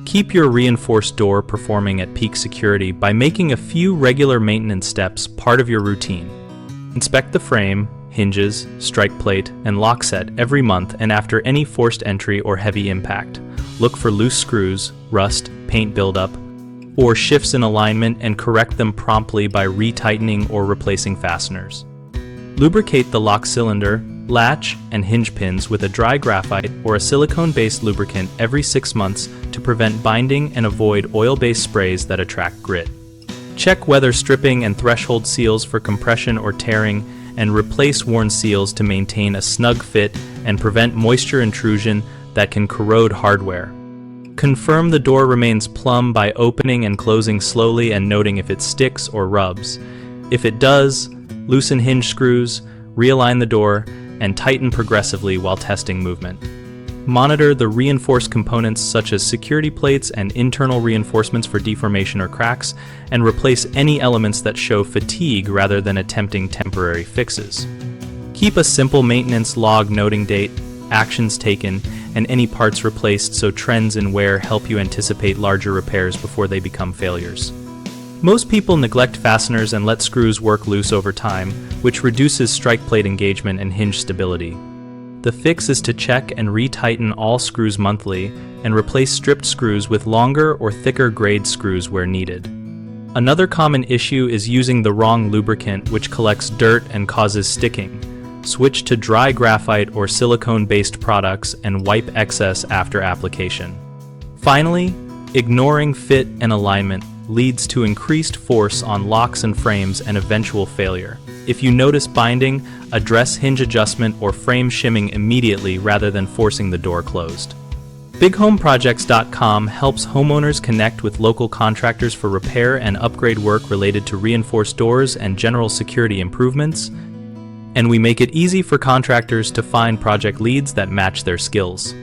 Keep your reinforced door performing at peak security by making a few regular maintenance steps part of your routine. Inspect the frame, hinges, strike plate, and lock set every month and after any forced entry or heavy impact. Look for loose screws, rust, paint buildup, or shifts in alignment and correct them promptly by retightening or replacing fasteners. Lubricate the lock cylinder, latch, and hinge pins with a dry graphite or a silicone-based lubricant every 6 months to prevent binding and avoid oil-based sprays that attract grit. Check weather stripping and threshold seals for compression or tearing, and replace worn seals to maintain a snug fit and prevent moisture intrusion that can corrode hardware. Confirm the door remains plumb by opening and closing slowly and noting if it sticks or rubs. If it does, loosen hinge screws, realign the door, and tighten progressively while testing movement. Monitor the reinforced components such as security plates and internal reinforcements for deformation or cracks, and replace any elements that show fatigue rather than attempting temporary fixes. Keep a simple maintenance log noting date, actions taken, and any parts replaced so trends in wear help you anticipate larger repairs before they become failures. Most people neglect fasteners and let screws work loose over time, which reduces strike plate engagement and hinge stability. The fix is to check and retighten all screws monthly and replace stripped screws with longer or thicker grade screws where needed. Another common issue is using the wrong lubricant, which collects dirt and causes sticking. Switch to dry graphite or silicone-based products and wipe excess after application. Finally, ignoring fit and alignment leads to increased force on locks and frames and eventual failure. If you notice binding, address hinge adjustment or frame shimming immediately rather than forcing the door closed. BigHomeProjects.com helps homeowners connect with local contractors for repair and upgrade work related to reinforced doors and general security improvements, and we make it easy for contractors to find project leads that match their skills.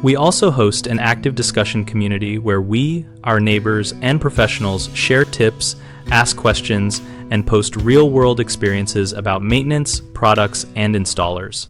We also host an active discussion community where we, our neighbors, and professionals share tips, ask questions, and post real-world experiences about maintenance, products, and installers.